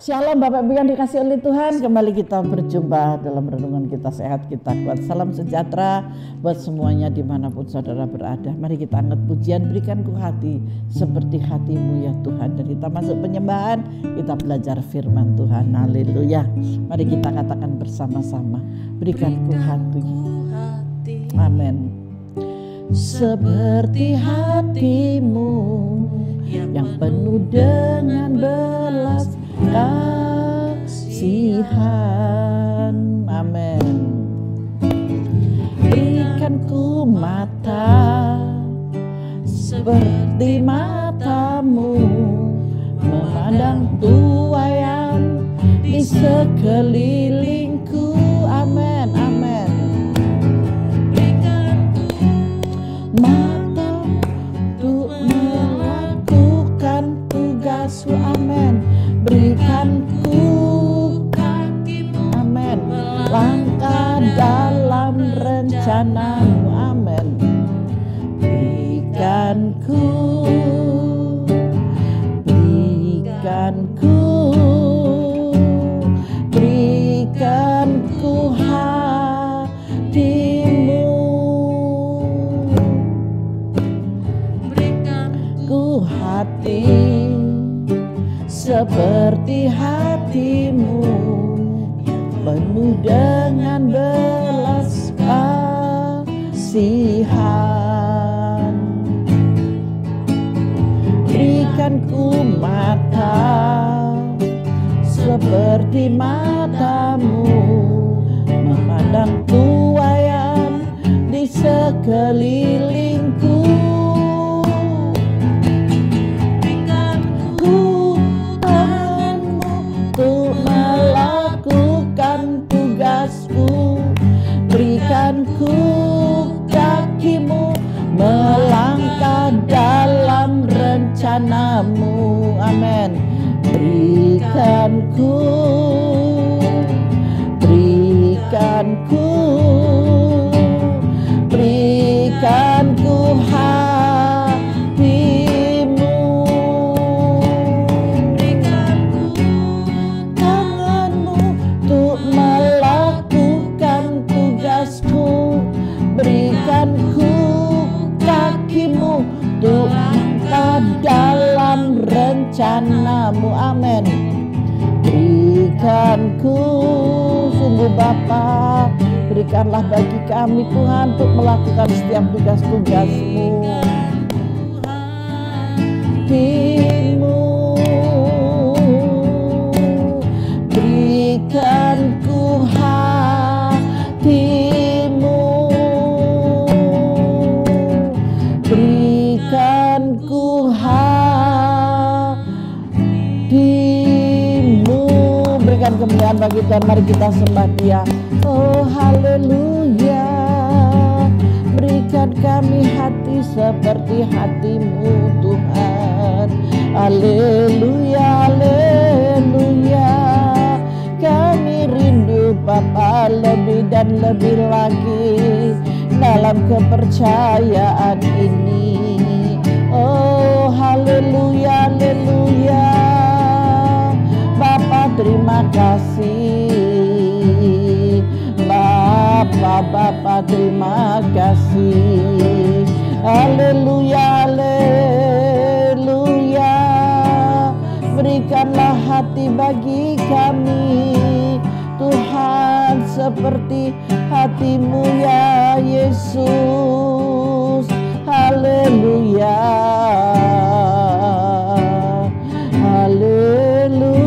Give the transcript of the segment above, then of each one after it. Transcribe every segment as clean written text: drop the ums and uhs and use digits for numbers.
Shalom Bapak Ibu yang dikasih oleh Tuhan. Kembali kita berjumpa dalam renungan kita sehat, kita kuat. Salam sejahtera buat semuanya dimanapun saudara berada. Mari kita angkat pujian, berikan ku hati seperti hatimu ya Tuhan. Dan kita masuk penyembahan, kita belajar firman Tuhan. Haleluya. Mari kita katakan bersama-sama, berikan ku hati. Amin. Seperti hatimu yang penuh dengan belas kasihan. Amin. Berikan ku mata seperti matamu, memandang tuaian di sekelilingku. Amin, amin. Berikan mata untuk melakukan tugasmu. Amin. Berikan ku kakimu, amin, langkah dalam rencanamu, amin. Berikan ku hatimu, berikan ku hati seperti hatimu, penuh dengan belas kasihan. Berikan ku mata seperti matamu, memandang tuaian di sekelilingku. Berikan ku kakimu, melangkah dalam rencanamu, amin. Berikan ku hatimu. Berikan ku tanganmu untuk melakukan tugasmu. Berikan ku kakimu untuk langkah dalam rencanamu, amin. Berikan ku, sungguh Bapa, berikanlah bagi kami Tuhan untuk melakukan setiap tugas-tugasmu. Berikan ku hatimu, berikan ku hatimu. Berikan kemuliaan bagi Tuhan, mari kita sembah Dia. Oh haleluya. Berikan kami hati seperti hatimu Tuhan. Haleluya, haleluya. Kami rindu Bapa lebih dan lebih lagi dalam kepercayaan ini. Oh haleluya, haleluya. Bapa terima kasih, Bapa terima kasih. Haleluya, haleluya. Berikanlah hati bagi kami Tuhan seperti hatimu ya Yesus. Haleluya, haleluya.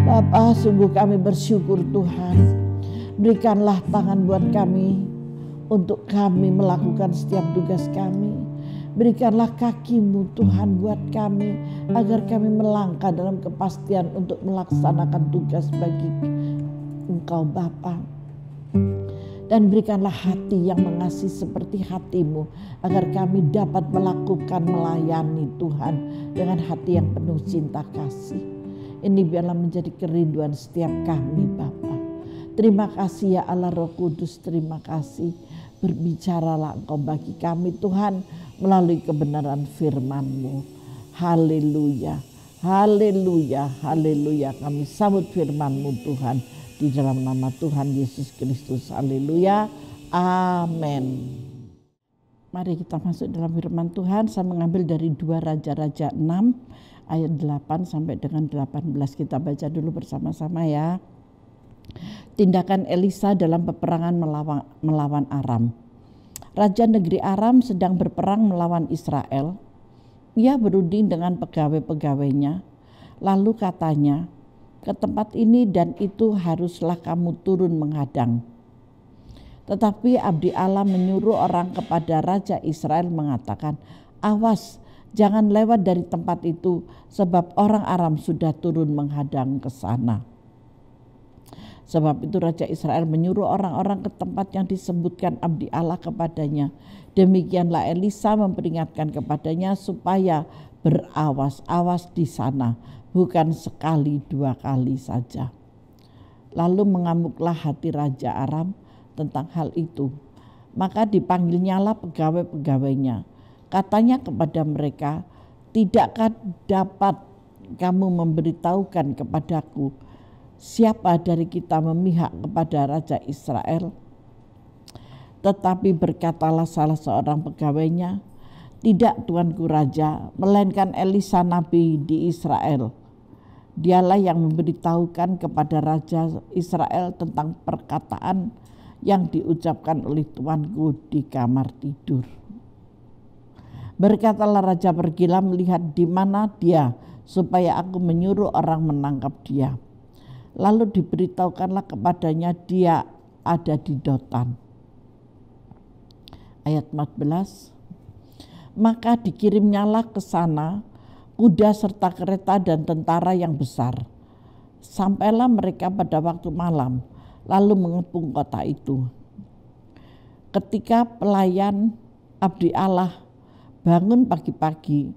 Bapa, sungguh kami bersyukur Tuhan. Berikanlah tangan buat kami untuk kami melakukan setiap tugas kami. Berikanlah kakimu Tuhan buat kami, agar kami melangkah dalam kepastian untuk melaksanakan tugas bagi Engkau Bapa. Dan berikanlah hati yang mengasihi seperti hatimu, agar kami dapat melakukan melayani Tuhan dengan hati yang penuh cinta kasih. Ini biarlah menjadi kerinduan setiap kami Bapa. Terima kasih ya Allah Roh Kudus, terima kasih. Berbicaralah Engkau bagi kami Tuhan melalui kebenaran firman-Mu. Haleluya, haleluya, haleluya. Kami sambut firman-Mu Tuhan di dalam nama Tuhan Yesus Kristus. Haleluya, amin. Mari kita masuk dalam firman Tuhan. Saya mengambil dari 2 Raja-Raja 6 ayat 8 sampai dengan 18. Kita baca dulu bersama-sama ya. Tindakan Elisa dalam peperangan melawan Aram. Raja negeri Aram sedang berperang melawan Israel. Ia berunding dengan pegawai-pegawainya. Lalu katanya, ke tempat ini dan itu haruslah kamu turun menghadang. Tetapi abdi Allah menyuruh orang kepada Raja Israel mengatakan, awas, jangan lewat dari tempat itu sebab orang Aram sudah turun menghadang ke sana. Sebab itu Raja Israel menyuruh orang-orang ke tempat yang disebutkan abdi Allah kepadanya. Demikianlah Elisa memperingatkan kepadanya supaya berawas-awas di sana, bukan sekali 2 kali saja. Lalu mengamuklah hati Raja Aram tentang hal itu. Maka dipanggilnyalah pegawai-pegawainya. Katanya kepada mereka, tidakkah dapat kamu memberitahukan kepadaku siapa dari kita memihak kepada Raja Israel? Tetapi berkatalah salah seorang pegawainya, tidak tuanku raja, melainkan Elisa nabi di Israel. Dialah yang memberitahukan kepada Raja Israel tentang perkataan yang diucapkan oleh tuanku di kamar tidur. Berkatalah raja, pergilah melihat di mana dia, supaya aku menyuruh orang menangkap dia. Lalu diberitahukanlah kepadanya dia ada di Dotan. Ayat 14. Maka dikirimnyalah ke sana kuda serta kereta dan tentara yang besar. Sampailah mereka pada waktu malam, lalu mengepung kota itu. Ketika pelayan abdi Allah bangun pagi-pagi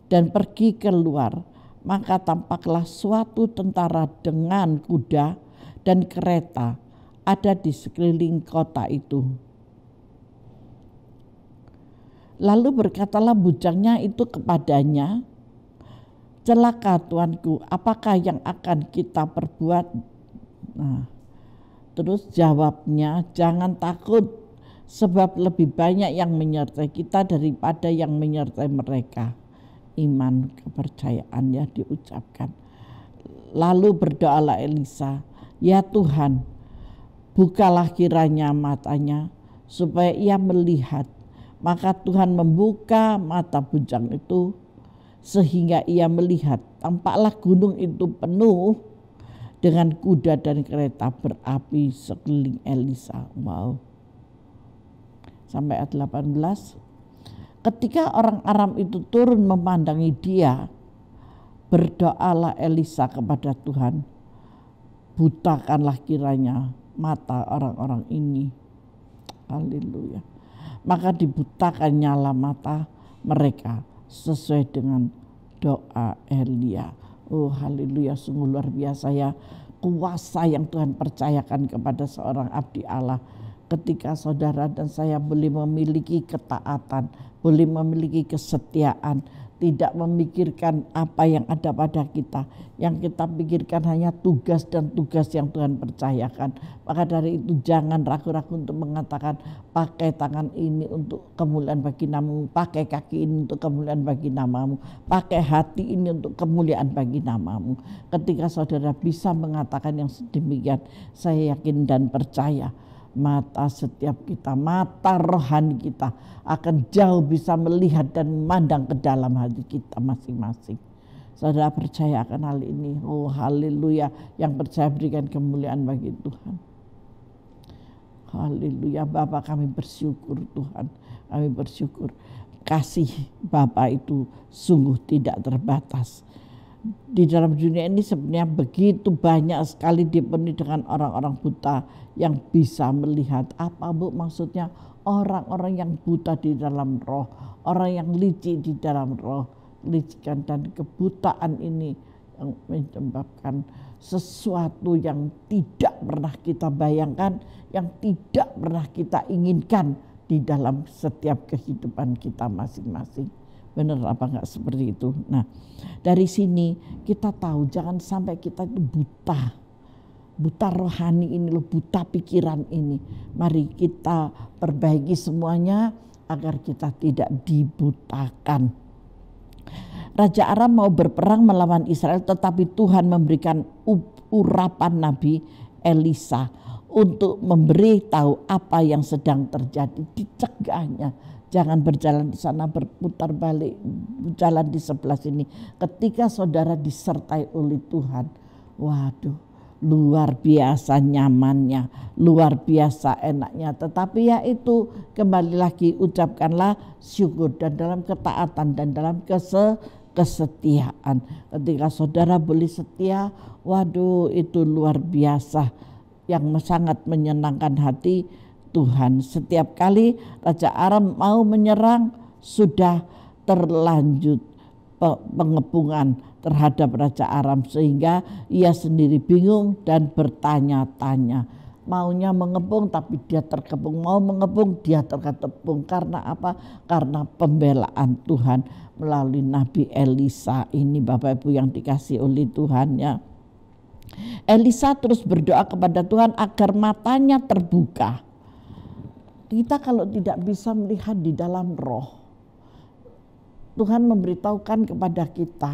dan pergi keluar, maka tampaklah suatu tentara dengan kuda dan kereta ada di sekeliling kota itu. Lalu berkatalah bujangnya itu kepadanya, celaka tuanku, apakah yang akan kita perbuat? Nah, terus jawabnya, jangan takut, sebab lebih banyak yang menyertai kita daripada yang menyertai mereka. Iman kepercayaannya diucapkan. Lalu berdoalah Elisa, ya Tuhan, bukalah kiranya matanya supaya ia melihat. Maka Tuhan membuka mata bujang itu sehingga ia melihat. Tampaklah gunung itu penuh dengan kuda dan kereta berapi sekeliling Elisa. Wow. Sampai ayat 18. Ketika orang Aram itu turun memandangi dia, berdoalah Elisa kepada Tuhan, butakanlah kiranya mata orang-orang ini. Haleluya. Maka dibutakan nyala mata mereka sesuai dengan doa Elia. Oh haleluya, sungguh luar biasa ya kuasa yang Tuhan percayakan kepada seorang abdi Allah. Ketika saudara dan saya boleh memiliki ketaatan, boleh memiliki kesetiaan, tidak memikirkan apa yang ada pada kita. Yang kita pikirkan hanya tugas dan tugas yang Tuhan percayakan. Maka dari itu jangan ragu-ragu untuk mengatakan pakai tangan ini untuk kemuliaan bagi namamu, pakai kaki ini untuk kemuliaan bagi namamu, pakai hati ini untuk kemuliaan bagi namamu. Ketika saudara bisa mengatakan yang sedemikian, saya yakin dan percaya mata setiap kita, mata rohani kita akan jauh bisa melihat dan memandang ke dalam hati kita masing-masing. Saudara percaya akan hal ini? Oh haleluya, yang percaya berikan kemuliaan bagi Tuhan. Haleluya, Bapa kami bersyukur Tuhan, kami bersyukur. Kasih Bapa itu sungguh tidak terbatas. Di dalam dunia ini sebenarnya begitu banyak sekali dipenuhi dengan orang-orang buta yang bisa melihat. Apa Bu maksudnya? Orang-orang yang buta di dalam roh, orang yang licik di dalam roh. Licikan dan kebutaan ini yang menyebabkan sesuatu yang tidak pernah kita bayangkan, yang tidak pernah kita inginkan di dalam setiap kehidupan kita masing-masing. Benar apa enggak seperti itu? Nah, dari sini kita tahu jangan sampai kita itu buta rohani ini loh, buta pikiran ini. Mari kita perbaiki semuanya agar kita tidak dibutakan. Raja Aram mau berperang melawan Israel, tetapi Tuhan memberikan urapan Nabi Elisa untuk memberi tahu apa yang sedang terjadi. Dicegahnya, jangan berjalan di sana, berputar balik, jalan di sebelah sini. Ketika saudara disertai oleh Tuhan, waduh, luar biasa nyamannya, luar biasa enaknya. Tetapi ya itu, kembali lagi ucapkanlah syukur dan dalam ketaatan dan dalam kesetiaan. Ketika saudara boleh setia, waduh itu luar biasa, yang sangat menyenangkan hati Tuhan. Setiap kali Raja Aram mau menyerang, sudah terlanjut pengepungan terhadap Raja Aram, sehingga ia sendiri bingung dan bertanya-tanya. Maunya mengepung tapi dia terkepung, mau mengepung dia terkepung. Karena apa? Karena pembelaan Tuhan melalui Nabi Elisa ini, Bapak Ibu yang dikasih oleh Tuhan ya. Elisa terus berdoa kepada Tuhan agar matanya terbuka. Kita kalau tidak bisa melihat di dalam roh, Tuhan memberitahukan kepada kita.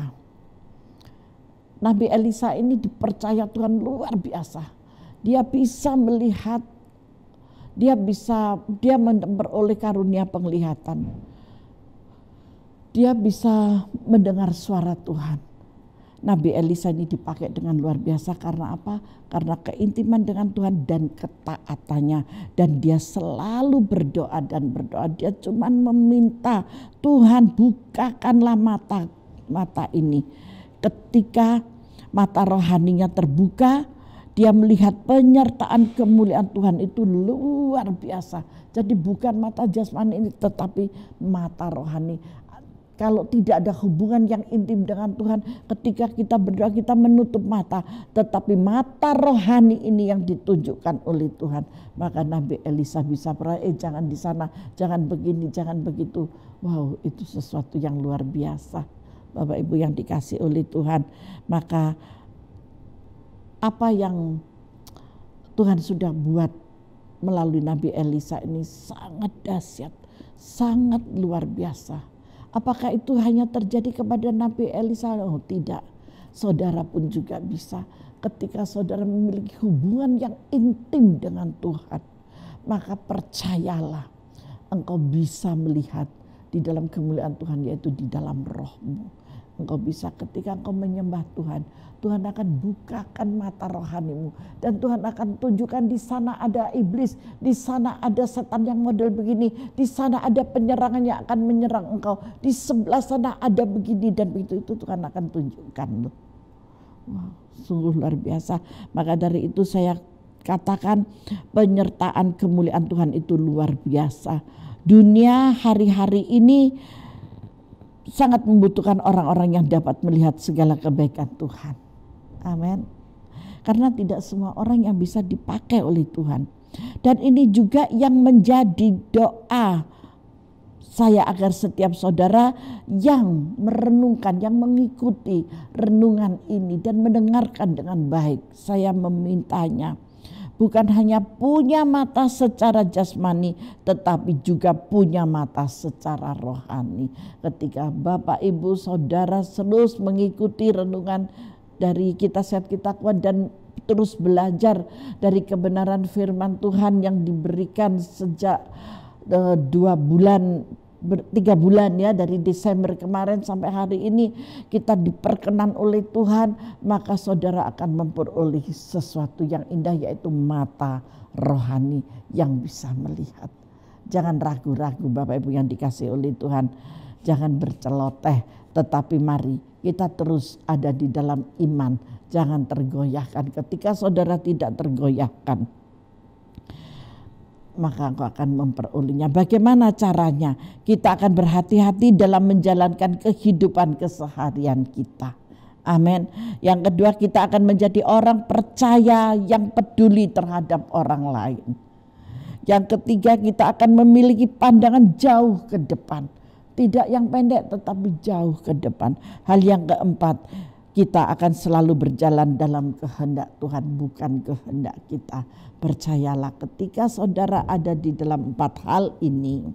Nabi Elisa ini dipercaya Tuhan luar biasa. Dia bisa melihat, dia memperoleh karunia penglihatan. Dia bisa mendengar suara Tuhan. Nabi Elisa ini dipakai dengan luar biasa karena apa? Karena keintiman dengan Tuhan dan ketaatannya. Dan dia selalu berdoa dan berdoa. Dia cuma meminta, Tuhan bukakanlah mata ini. Ketika mata rohaninya terbuka, dia melihat penyertaan kemuliaan Tuhan itu luar biasa. Jadi bukan mata jasmani ini, tetapi mata rohani. Kalau tidak ada hubungan yang intim dengan Tuhan, ketika kita berdoa kita menutup mata, tetapi mata rohani ini yang ditunjukkan oleh Tuhan. Maka Nabi Elisa bisa jangan di sana, jangan begini, jangan begitu. Wow, itu sesuatu yang luar biasa, Bapak Ibu yang dikasih oleh Tuhan. Maka apa yang Tuhan sudah buat melalui Nabi Elisa ini sangat dahsyat, sangat luar biasa. Apakah itu hanya terjadi kepada Nabi Elisa? Oh tidak, saudara pun juga bisa. Ketika saudara memiliki hubungan yang intim dengan Tuhan, maka percayalah engkau bisa melihat di dalam kemuliaan Tuhan, yaitu di dalam rohmu. Engkau bisa ketika engkau menyembah Tuhan, Tuhan akan bukakan mata rohanimu. Dan Tuhan akan tunjukkan di sana ada iblis, di sana ada setan yang model begini, di sana ada penyerangan yang akan menyerang engkau, di sebelah sana ada begini dan begitu. Itu Tuhan akan tunjukkan loh. Wow, sungguh luar biasa. Maka dari itu saya katakan penyertaan kemuliaan Tuhan itu luar biasa. Dunia hari-hari ini sangat membutuhkan orang-orang yang dapat melihat segala kebaikan Tuhan. Amin. Karena tidak semua orang yang bisa dipakai oleh Tuhan. Dan ini juga yang menjadi doa saya agar setiap saudara yang merenungkan, yang mengikuti renungan ini dan mendengarkan dengan baik. Saya memintanya bukan hanya punya mata secara jasmani, tetapi juga punya mata secara rohani. Ketika Bapak, Ibu, Saudara terus mengikuti renungan dari Kita Sehat Kita Kuat dan terus belajar dari kebenaran firman Tuhan yang diberikan sejak 3 bulan ya, dari Desember kemarin sampai hari ini kita diperkenan oleh Tuhan, maka saudara akan memperoleh sesuatu yang indah, yaitu mata rohani yang bisa melihat. Jangan ragu-ragu Bapak Ibu yang dikasih oleh Tuhan, jangan berceloteh, tetapi mari kita terus ada di dalam iman, jangan tergoyahkan. Ketika saudara tidak tergoyahkan, maka engkau akan memperolehnya. Bagaimana caranya? Kita akan berhati-hati dalam menjalankan kehidupan keseharian kita. Amin. Yang kedua, kita akan menjadi orang percaya yang peduli terhadap orang lain. Yang ketiga, kita akan memiliki pandangan jauh ke depan. Tidak yang pendek tetapi jauh ke depan. Hal yang keempat, kita akan selalu berjalan dalam kehendak Tuhan, bukan kehendak kita. Percayalah, ketika saudara ada di dalam 4 hal ini,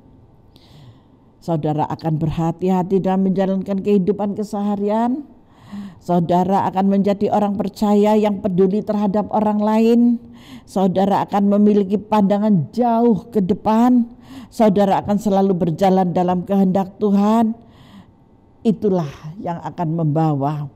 saudara akan berhati-hati dalam menjalankan kehidupan keseharian. Saudara akan menjadi orang percaya yang peduli terhadap orang lain. Saudara akan memiliki pandangan jauh ke depan. Saudara akan selalu berjalan dalam kehendak Tuhan. Itulah yang akan membawa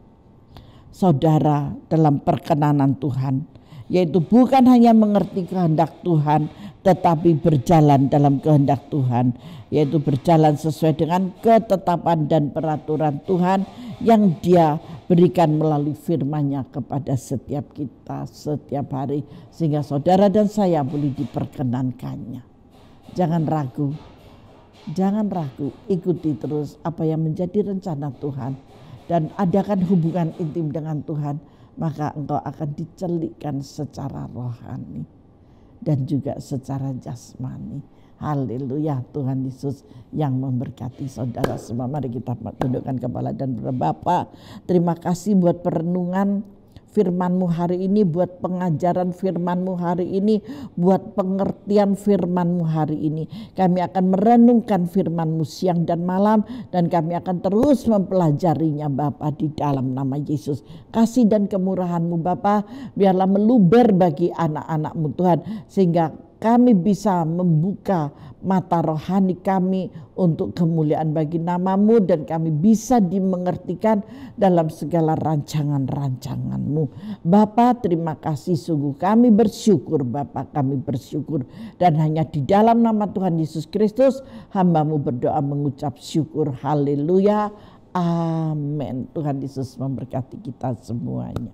saudara dalam perkenanan Tuhan, yaitu bukan hanya mengerti kehendak Tuhan, tetapi berjalan dalam kehendak Tuhan, yaitu berjalan sesuai dengan ketetapan dan peraturan Tuhan yang Dia berikan melalui firman-Nya kepada setiap kita setiap hari, sehingga saudara dan saya boleh diperkenankannya. Jangan ragu, ikuti terus apa yang menjadi rencana Tuhan dan adakan hubungan intim dengan Tuhan, maka engkau akan dicelikkan secara rohani dan juga secara jasmani. Haleluya, Tuhan Yesus yang memberkati saudara semua. Mari kita tundukkan kepala dan berdoa. Bapa, terima kasih buat perenungan firman-Mu hari ini, buat pengajaran firman-Mu hari ini, buat pengertian firman-Mu hari ini. Kami akan merenungkan firman-Mu siang dan malam, dan kami akan terus mempelajarinya Bapa, di dalam nama Yesus. Kasih dan kemurahan-Mu Bapa, biarlah meluber bagi anak-anak-Mu Tuhan, sehingga kami bisa membuka mata rohani kami untuk kemuliaan bagi nama-Mu, dan kami bisa dimengertikan dalam segala rancangan-rancangan-Mu. Bapa, terima kasih, sungguh kami bersyukur Bapa, kami bersyukur, dan hanya di dalam nama Tuhan Yesus Kristus hamba-Mu berdoa mengucap syukur. Haleluya, amin. Tuhan Yesus memberkati kita semuanya.